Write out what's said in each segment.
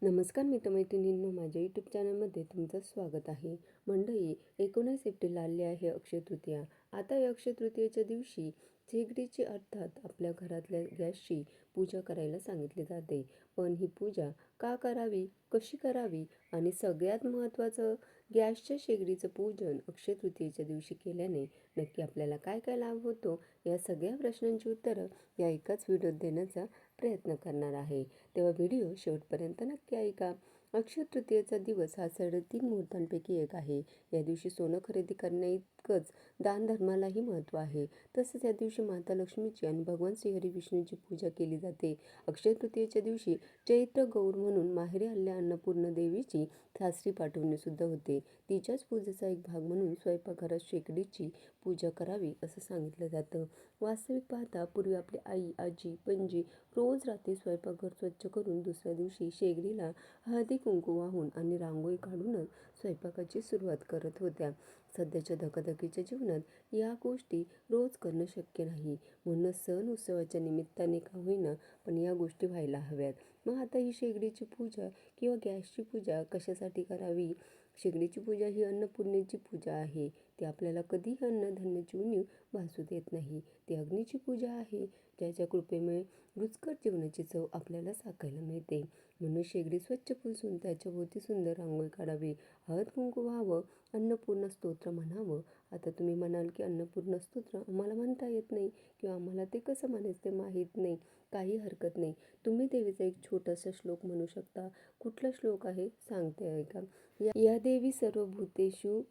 नमस्कार मित्रमैत्रिणींनो, माझ्या यूट्यूब चॅनलमध्ये तुमचं स्वागत आहे. मंडळी, 19 एप्रिलला आली आहे अक्षय तृतीया. आता या अक्षय तृतीयेच्या दिवशी शेगडीची अर्थात आपल्या घरातल्या गॅसची पूजा करायला सांगितली जाते. पण ही पूजा का करावी, कशी करावी आणि सगळ्यात महत्त्वाचं, गॅसच्या शेगडीचं पूजन अक्षय तृतीयेच्या दिवशी केल्याने नक्की आपल्याला काय काय लाभ होतो, या सगळ्या प्रश्नांची उत्तरं या एकाच व्हिडिओत देण्याचा प्रयत्न करणार आहे. तेव्हा व्हिडिओ शेवटपर्यंत नक्की ऐका. अक्षय तृतीयेचा दिवस हा 3.5 मुहूर्तांपैकी एक आहे. या दिवशी सोनं खरेदी करण्याइतकंच दानधर्मालाही महत्त्व आहे. तसंच या दिवशी माता लक्ष्मीची आणि भगवान श्रीहरी विष्णूची पूजा केली जाते. अक्षय तृतीयेच्या दिवशी चैत्र गौर म्हणून माहेरी आलेल्या अन्नपूर्ण देवीची सासरी पाठवणे सुद्धा होते. तिच्याच पूजेचा एक भाग म्हणून स्वयंपाकघरात शेगडीची पूजा करावी असं सांगितलं जातं. वास्तविक पाहता पूर्वी आपली आई, आजी, पणजी रोज रात्री स्वयंपाकघर स्वच्छ करून दुसऱ्या दिवशी शेगडीला हळदी कुंकू वाहून आणि रांगोळी काढूनच स्वयंपाकाची सुरुवात करत होत्या. सध्याच्या धकाधकीच्या जीवनात या गोष्टी रोज करणं शक्य नाही. म्हणूनच सण उत्सवाच्या निमित्ताने का होईना पण या गोष्टी व्हायला हव्यात. मग आता ही शेगडीची पूजा किंवा गॅसची पूजा कशासाठी करावी? शेगडीची पूजा ही अन्नपूर्णेची पूजा आहे. ती आपल्याला कधीही अन्नधान्याची उणीव भासू देत नाही. ती अग्नीची पूजा आहे, ज्याच्या कृपेमुळे रुचकर जेवणाची चव आपल्याला चाखायला मिळते. म्हणून शेगडी स्वच्छ पुसून त्याच्याभोवती सुंदर रांगोळी काढावी, हळद कुंकू व्हावं, अन्नपूर्णा स्तोत्र म्हणावं. आता तुम्ही म्हणाल की अन्नपूर्णा स्तोत्र आम्हाला म्हणता येत नाही किंवा आम्हाला ते कसं म्हणायचं ते माहीत नाही. काही हरकत नाही. तुम्ही देवीचा एक छोटासा श्लोक म्हणू शकता. कुठला श्लोक आहे सांगते ऐका. या देवी सर्वभूतेषु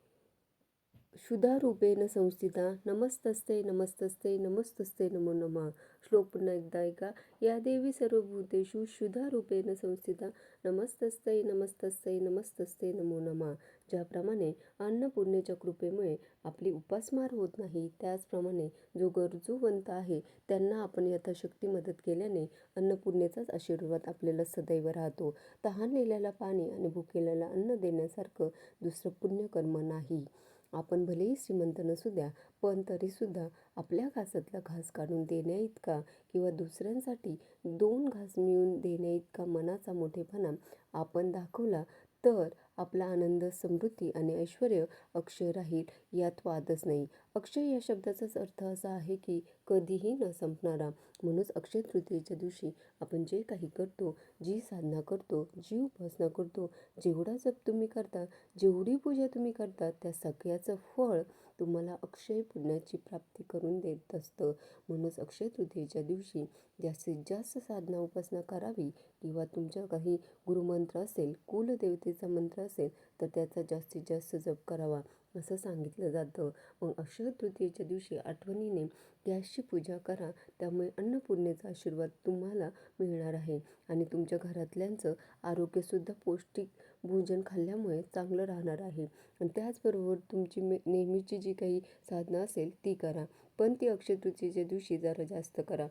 क्षुधारूपेण संस्थिता नमस्तस्ते नमस्तस्ते नमस्तस्ते नमो नमः. श्लोक पुन्हा एकदा ऐका. या देवी सर्वभूतेषु क्षुधारूपेण संस्थिता नमस्तस्ते नमस्तस्ते नमस्तस्ते नमो नमः. ज्याप्रमाणे अन्नपूर्णेच्या कृपेमुळे आपली उपासमार होत नाही, त्याचप्रमाणे जो गरजूवंत आहे त्यांना आपण यथाशक्ती मदत केल्याने अन्नपूर्णेचाच आशीर्वाद आपल्याला सदैव राहतो. तहानलेल्याला पाणी आणि भुकेल्याला अन्न देण्यासारखं दुसरं पुण्यकर्म नाही. आपण भलेही श्रीमंत नसू द्या, पण तरीसुद्धा आपल्या घासातला घास काढून देण्याइतका किंवा दुसऱ्यांसाठी 2 घास मिळवून देण्याइतका मनाचा मोठेपणा आपण दाखवला तर आपला आनंद, समृद्धी आणि ऐश्वर अक्षय राहील, यात वादच नाही. अक्षय या शब्दाचाच अर्थ असा आहे की कधीही न संपणारा. म्हणूनच अक्षय तृतीयेच्या दिवशी आपण जे काही करतो, जी साधना करतो, जी उपासना करतो, जेवढा जप तुम्ही करता, जेवढी पूजा तुम्ही करता, त्या सगळ्याचं फळ तुम्हाला अक्षय पुण्याची प्राप्ती करून देत असतं. म्हणूनच अक्षय तृतीयेच्या दिवशी जास्तीत जास्त साधना उपासना करावी किंवा तुमच्या काही गुरुमंत्र असेल, कुलदेवतेचा मंत्र असेल तर त्याचा जास्तीत जास्त जप करावा असं सांगितलं जातं. मग अक्षय तृतीयेच्या दिवशी आठवणीने गॅसची पूजा करा. त्यामुळे अन्नपूर्णेचा आशीर्वाद तुम्हाला मिळणार आहे आणि तुमच्या घरातल्यांचं आरोग्यसुद्धा पौष्टिक भोजन खाल्ल्यामुळे चांगलं राहणार आहे. आणि त्याचबरोबर तुमची नेहमीची जी काही साधना असेल ती करा, पण ती अक्षय तृतीयेच्या दिवशी जरा जास्त करा.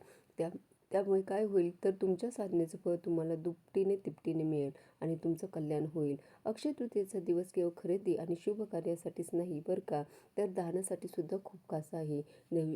त्यामुळे काय होईल तर तुमच्या साधनेचं फळ तुम्हाला दुपटीने तिपटीने मिळेल आणि तुमचं कल्याण होईल. अक्षय तृतीयेचा दिवस केवळ खरेदी आणि शुभ कार्यासाठीच नाही बरं का, तर दानासाठी सुद्धा खूप खास आहे.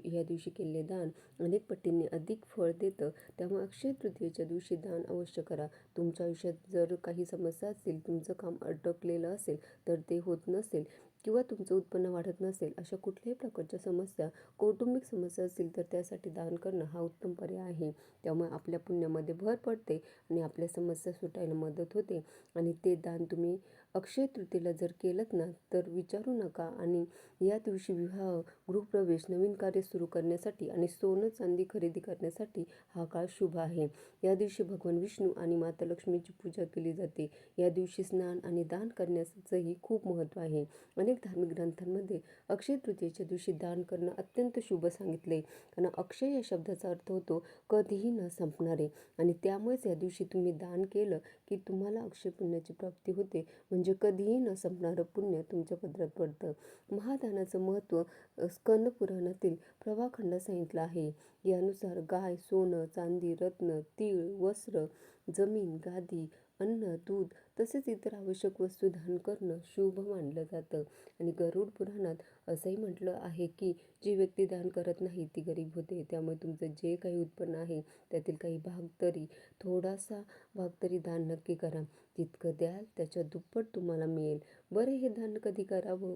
या दिवशी केलेले दान अनेक पटींनी अधिक फळ देतं. त्यामुळे अक्षय तृतीयेच्या दिवशी दान अवश्य करा. तुमच्या आयुष्यात जर काही समस्या असतील, तुमचं काम अडकलेलं असेल, तर ते होत नसेल किंवा तुमचं उत्पन्न वाढत नसेल, अशा कुठल्याही प्रकारच्या समस्या, कौटुंबिक समस्या असतील तर त्यासाठी दान करणं हा उत्तम पर्याय आहे. त्यामुळे आपल्या पुण्यामध्ये भर पडते आणि आपल्या समस्या सुटायला मदत होते. आणि ते दान तुम्ही अक्षय तृतीयेला जर केलंत ना तर विचारू नका. आणि या दिवशी विवाह, गृहप्रवेश, नवीन कार्य सुरू करण्यासाठी आणि सोनं चांदी खरेदी करण्यासाठी हा काळ शुभ आहे. या दिवशी भगवान विष्णू आणि माता लक्ष्मीची पूजा केली जाते. या दिवशी स्नान आणि दान करण्याचंही खूप महत्त्व आहे. अनेक धार्मिक ग्रंथांमध्ये अक्षय तृतीयेच्या दिवशी दान करणं अत्यंत शुभ सांगितले. कारण अक्षय या शब्दाचा अर्थ होतो कधीही न संपणारे. आणि त्यामुळेच या दिवशी तुम्ही दान केलं की तुम्हाला अक्षय पुण्याची प्राप्ती होते. म्हणजे कधीही न संपणारं पुण्य तुमच्या पदरात पडतं. महादानाचं महत्त्व स्कंद पुराणातील प्रभाखंडात सांगितलं आहे. यानुसार गाय, सोनं, चांदी, रत्न, तीळ, वस्त्र जमीन, गादी, अन्न, दूध तसेच इतर आवश्यक वस्तू दान करणं शुभ मानलं जातं. आणि गरुड पुराणात असंही म्हटलं आहे की जी व्यक्ती दान करत नाही ती गरीब होते. त्यामुळे तुमचं जे काही उत्पन्न आहे त्यातील काही भाग तरी, थोडासा भाग तरी दान नक्की करा. जितकं द्याल त्याच्या दुप्पट तुम्हाला मिळेल. बरं, हे दान कधी करावं?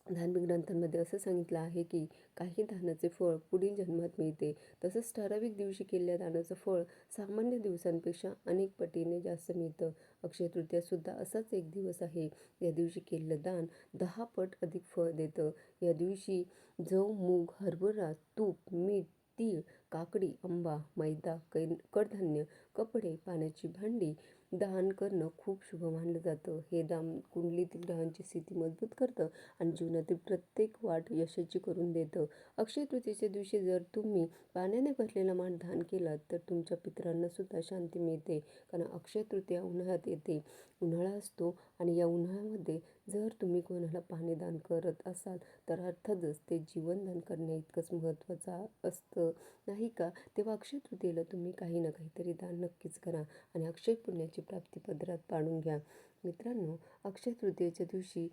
धार्मिक ग्रंथांमध्ये असं सांगितलं आहे की काही दानाचे फळ पुढील जन्मात मिळते. तसंच ठराविक दिवशी केलेल्या दानाचं फळ सामान्य दिवसांपेक्षा अनेक पटीने जास्त मिळतं. अक्षय तृतीयासुद्धा असाच एक दिवस आहे. या दिवशी केलेलं दान 10 पट अधिक फळ देतं. या दिवशी जव, मूग, हरभरा, तूप, मीठ, तीळ, काकडी, आंबा, मैदा, कडधान्य, कपडे, पाण्याची भांडी दान करणं खूप शुभ मानलं जातं. हे दान कुंडलीतील ग्रहांची स्थिती मजबूत करतं आणि जीवनातील प्रत्येक वाट यशाची करून देतं. अक्षय तृतीयेच्या दिवशी जर तुम्ही पाण्याने भरलेला माठ दान केलात तर तुमच्या पितरांना सुद्धा शांती मिळते. कारण अक्षय तृतीया उन्हाळ्यात येते. उन्हाळा असतो आणि या उन्हाळ्यामध्ये जर तुम्ही कोणाला पाणी दान करत असाल तर अर्थातच ते जीवनदान करण्या इतकंच महत्त्वाचं असतं, नाही का? तेव्हा अक्षय तृतीयेला तुम्ही काही ना काहीतरी दान नक्कीच करा आणि अक्षय पुण्याची प्राप्ती पदरात पाडून घ्या. मित्रांनो, अक्षय तृतीयेच्या दिवशी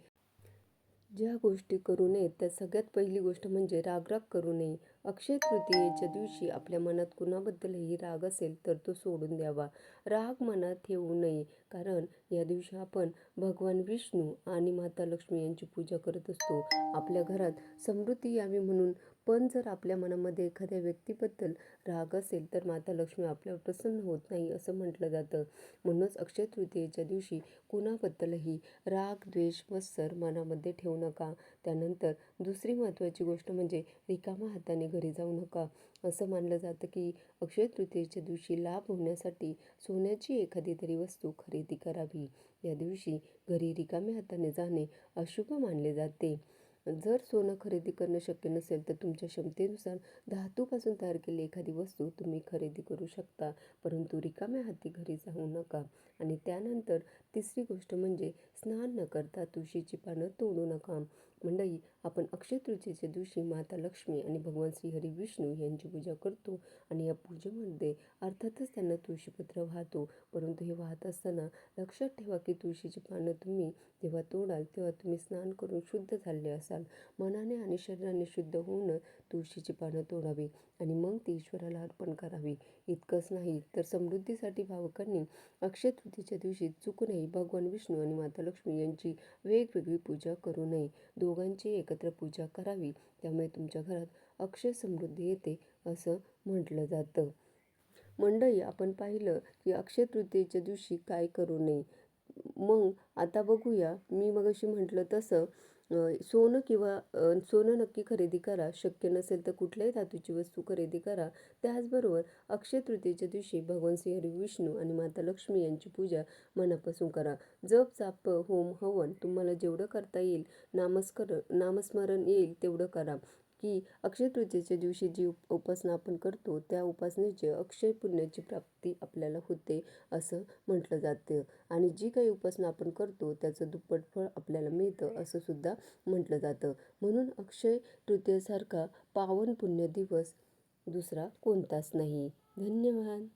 ज्या गोष्टी करू नयेत त्यात सगळ्यात पहिली गोष्ट म्हणजे रागराग करू नये. अक्षय तृतीयेच्या दिवशी आपल्या मनात कुणाबद्दलही राग असेल तर तो सोडून द्यावा. राग मनात ठेवू नये, कारण या दिवशी आपण भगवान विष्णू आणि माता लक्ष्मी यांची पूजा करत असतो. आपल्या घरात समृद्धी यावी म्हणून. पण जर आपल्या मनामध्ये एखाद्या व्यक्तीबद्दल राग असेल तर माता लक्ष्मी आपल्यावर प्रसन्न होत नाही असं म्हटलं जातं. म्हणूनच अक्षय तृतीयेच्या दिवशी कुणाबद्दलही राग, द्वेष, मत्सर मनामध्ये ठेवू नका. त्यानंतर दुसरी महत्त्वाची गोष्ट म्हणजे रिकाम्या हाताने घरी जाऊ नका. असं मानलं जातं की अक्षय तृतीयेच्या दिवशी लाभ होण्यासाठी सोन्याची एखादी तरी वस्तू खरेदी करावी. या दिवशी घरी रिकाम्या हाताने जाणे अशुभ मानले जाते. जर सोनं खरेदी करणं शक्य नसेल तर तुमच्या क्षमतेनुसार धातूपासून तयार केलेली एखादी वस्तू तुम्ही खरेदी करू शकता, परंतु रिकाम्या हाती घरी जाऊ नका. आणि त्यानंतर तिसरी गोष्ट म्हणजे स्नान न करता तुळशीची पानं तोडू नका. मंडळी, आपण अक्षय तृतीयेच्या दिवशी माता लक्ष्मी आणि भगवान श्रीहरी विष्णू यांची पूजा करतो आणि या पूजेमध्ये अर्थातच त्यांना तुळशीपत्र वाहतो. परंतु हे वाहत असताना लक्षात ठेवा की तुळशीची पानं तुम्ही जेव्हा तोडाल तेव्हा तुम्ही स्नान करून शुद्ध झाले असाल. मनाने आणि शरीराने शुद्ध होऊन तुळशीची पानं तोडावी आणि मग ती ईश्वराला अर्पण करावी. इतकंच नाही तर समृद्धीसाठी भावकांनी अक्षय तृतीयेच्या दिवशी चुकूनही भगवान विष्णू आणि माता लक्ष्मी यांची वेगवेगळी पूजा करू नये. दोघांची एकत्र पूजा करावी. त्यामुळे तुमच्या घरात अक्षय समृद्धी येते असं म्हटलं जातं. मंडळी, आपण पाहिलं की अक्षय तृतीयेच्या दिवशी काय करू नये. मग आता बघूया, मी मगाशी म्हटलं तसं सोनं किंवा सोनं नक्की खरेदी करा. शक्य नसेल तर कुठल्याही धातूची वस्तू खरेदी करा. त्याचबरोबर अक्षय तृतीयेच्या दिवशी भगवान श्रीहरी विष्णू आणि माता लक्ष्मी यांची पूजा मनापासून करा. जप, जाप, होम, हवन तुम्हाला जेवढं करता येईल, नामस्मरण येईल तेवढं करा. की अक्षय तृतीयेच्या दिवशी जी उपासना आपण करतो त्या उपासनेचे अक्षय पुण्याची प्राप्ती आपल्याला होते असं म्हटलं जातं. आणि जी काही उपासना आपण करतो त्याचं दुप्पट फळ आपल्याला मिळतं असं सुद्धा म्हटलं जातं. म्हणून अक्षय तृतीयेसारखा पावन पुण्य दिवस दुसरा कोणताच नाही. धन्यवाद.